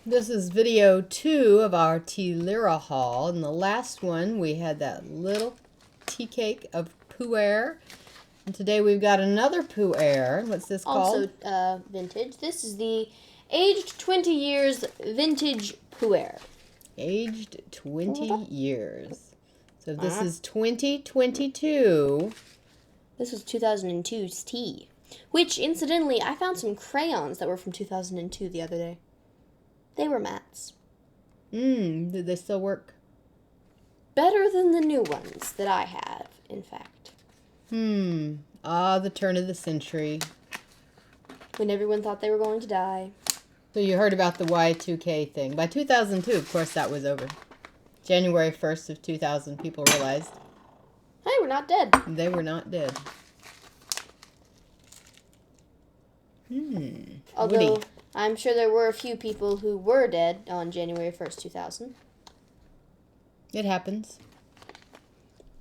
This is video 2 of our Tealyra haul. In the last one, we had that little tea cake of Puerh. And today we've got another Puerh. What's this called? Also vintage. This is the aged 20 years vintage Puerh. Aged 20 years. So this is 2022. This was 2002's tea. Which, incidentally, I found some crayons that were from 2002 the other day. They were mattes. Did they still work? Better than the new ones that I have, in fact. The turn of the century. When everyone thought they were going to die. So you heard about the Y2K thing. By 2002, of course, that was over. January 1st of 2000, people realized Hey, we're not dead. they were not dead. Although, Woody. I'm sure there were a few people who were dead on January 1st, 2000. It happens.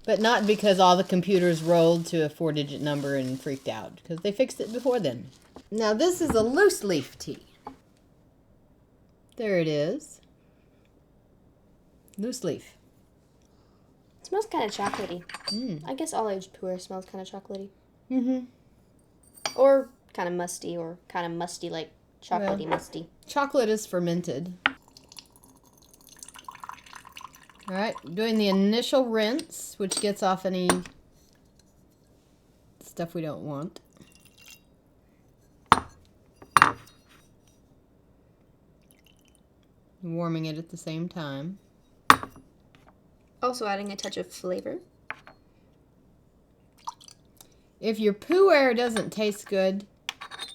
But not because all the computers rolled to a 4-digit number and freaked out, because they fixed it before then. Now this is a loose leaf tea. There it is. Loose leaf. It smells kind of chocolatey. I guess all aged Puerh smells kind of chocolatey. Or kind of musty, or kind of musty, like chocolatey musty. Chocolate is fermented. Alright, doing the initial rinse, which gets off any stuff we don't want. Warming it at the same time. Also adding a touch of flavor. If your Puerh doesn't taste good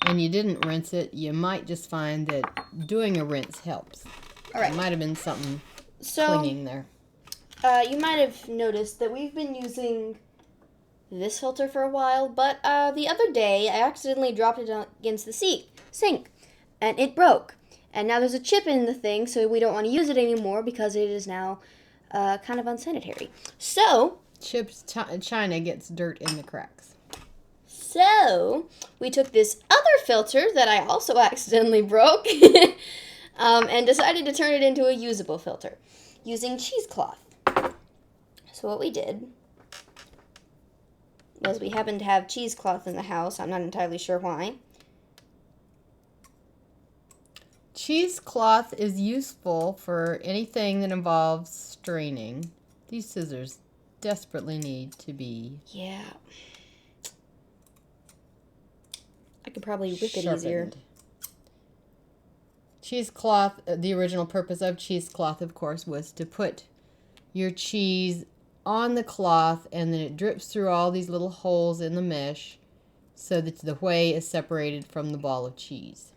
and you didn't rinse it, you might just find that doing a rinse helps. All right. There might have been something clinging there. You might have noticed that we've been using this filter for a while, but the other day I accidentally dropped it against the sink, and it broke. And now there's a chip in the thing, so we don't want to use it anymore because it is now kind of unsanitary. So, China gets dirt in the cracks. So, we took this other filter that I also accidentally broke and decided to turn it into a usable filter using cheesecloth. So what we did was we happened to have cheesecloth in the house. I'm not entirely sure why. Cheesecloth is useful for anything that involves straining. These scissors desperately need to be I could probably rip it sharpened. easier. Cheesecloth, the original purpose of cheesecloth, of course, was to put your cheese on the cloth and then it drips through all these little holes in the mesh so that the whey is separated from the ball of cheese.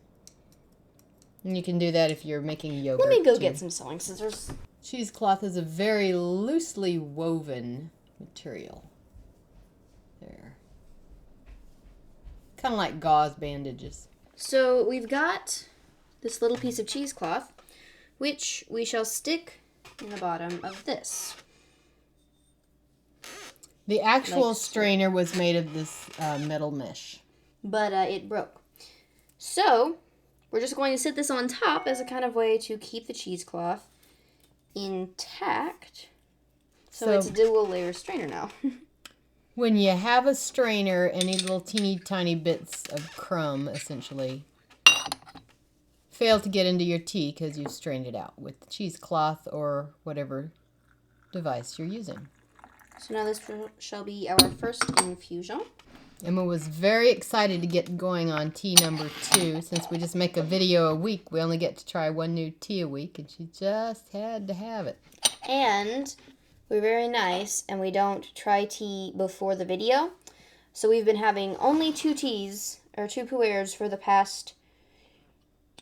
And you can do that if you're making yogurt. Let me go get some sewing scissors. Cheesecloth is a very loosely woven material. There. Kind of like gauze bandages. So we've got this little piece of cheesecloth, which we shall stick in the bottom of this. The actual strainer was made of this metal mesh. But it broke. So we're just going to sit this on top as a kind of way to keep the cheesecloth intact. So it's a dual layer strainer now. When you have a strainer, any little teeny tiny bits of crumb, essentially, fail to get into your tea because you've strained it out with the cheesecloth or whatever device you're using. So now this shall be our first infusion. Emma was very excited to get going on tea number 2. Since we just make a video a week, we only get to try one new tea a week, and she just had to have it. And we're very nice, and we don't try tea before the video. So we've been having only 2 teas, or 2 Puerhs for the past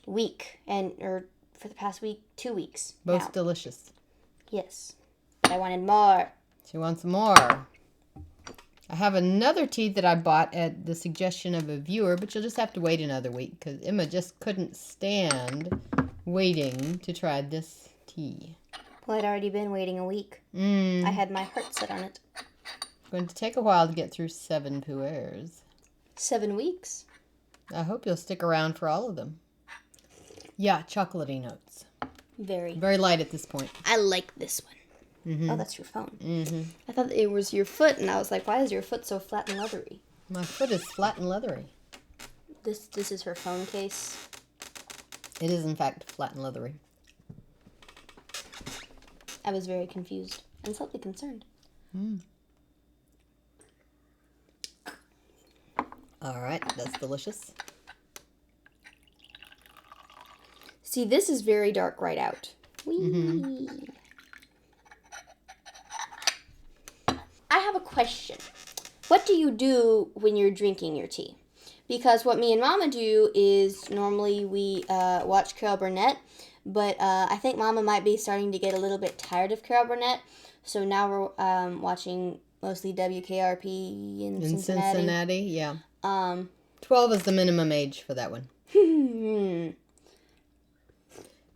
week, or for the past 2 weeks. Both now. delicious. Yes, but I wanted more. She wants more. I have another tea that I bought at the suggestion of a viewer, but you'll just have to wait another week because Emma just couldn't stand waiting to try this tea. Well, I'd already been waiting a week. I had my heart set on it. It's going to take a while to get through 7 Puerhs. 7 weeks. I hope you'll stick around for all of them. Yeah, chocolatey notes. Very. Very light at this point. I like this one. Mm-hmm. Oh, that's your phone. Mm-hmm. I thought it was your foot, and I was like, why is your foot so flat and leathery? My foot is flat and leathery. This is her phone case. It is, in fact, flat and leathery. I was very confused and slightly concerned. Mm. All right, that's delicious. See, this is very dark right out. Whee! Mm-hmm. I have a question. What do you do when you're drinking your tea? Because what me and Mama do is normally we watch Carol Burnett, but I think Mama might be starting to get a little bit tired of Carol Burnett, so now we're watching mostly WKRP in Cincinnati. Yeah. 12 is the minimum age for that one.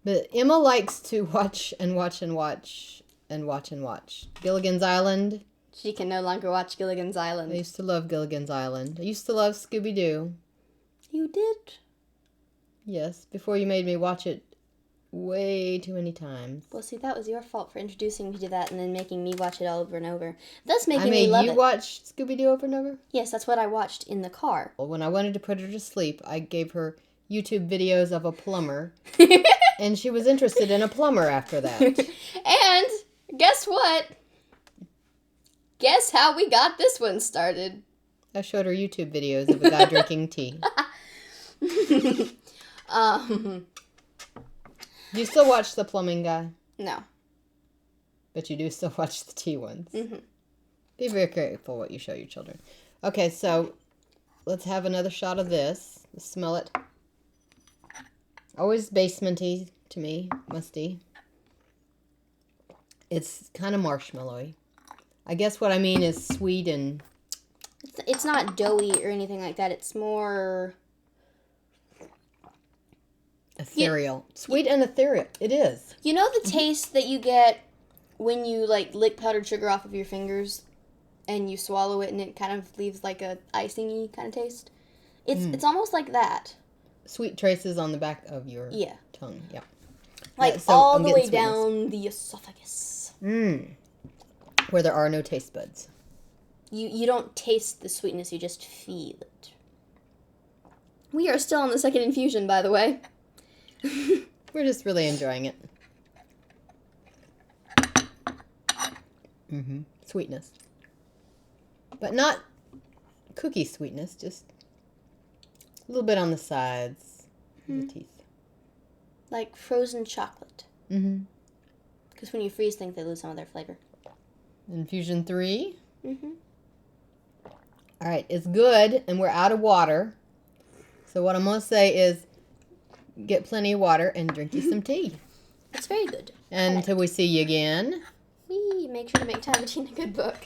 But Emma likes to watch and watch and watch and watch and watch. Gilligan's Island. She can no longer watch Gilligan's Island. I used to love Gilligan's Island. I used to love Scooby-Doo. You did? Yes, before you made me watch it way too many times. Well, see, that was your fault for introducing me to that and then making me watch it all over and over. Thus making I me made love you it. watch Scooby-Doo over and over? Yes, that's what I watched in the car. Well, when I wanted to put her to sleep, I gave her YouTube videos of a plumber, and she was interested in a plumber after that. And guess what? Guess how we got this one started? I showed her YouTube videos of a guy drinking tea. Do you still watch the plumbing guy? No. But you do still watch the tea ones. Mm-hmm. Be very careful what you show your children. Okay, so let's have another shot of this. Let's smell it. Always basementy to me, musty. It's kind of marshmallowy. I guess what I mean is sweet and... It's not doughy or anything like that. It's more... ethereal. Sweet and ethereal. It is. You know the taste that you get when you, like, lick powdered sugar off of your fingers and you swallow it and it kind of leaves, like, a icing-y kind of taste? It's almost like that. Sweet traces on the back of your tongue. Yeah. Like, so all I'm the getting way sweetness. down the esophagus. Where there are no taste buds. You don't taste the sweetness, you just feel it. We are still on the second infusion, by the way. We're just really enjoying it. Sweetness. But not cookie sweetness, just a little bit on the sides of the teeth. Like frozen chocolate. Mm-hmm. Because when you freeze things, they lose some of their flavor. Infusion 3. Mm-hmm. All right, it's good, and we're out of water. So what I'm going to say is get plenty of water and drink you some tea. It's very good. And until we see you again. Make sure to make time between a good book.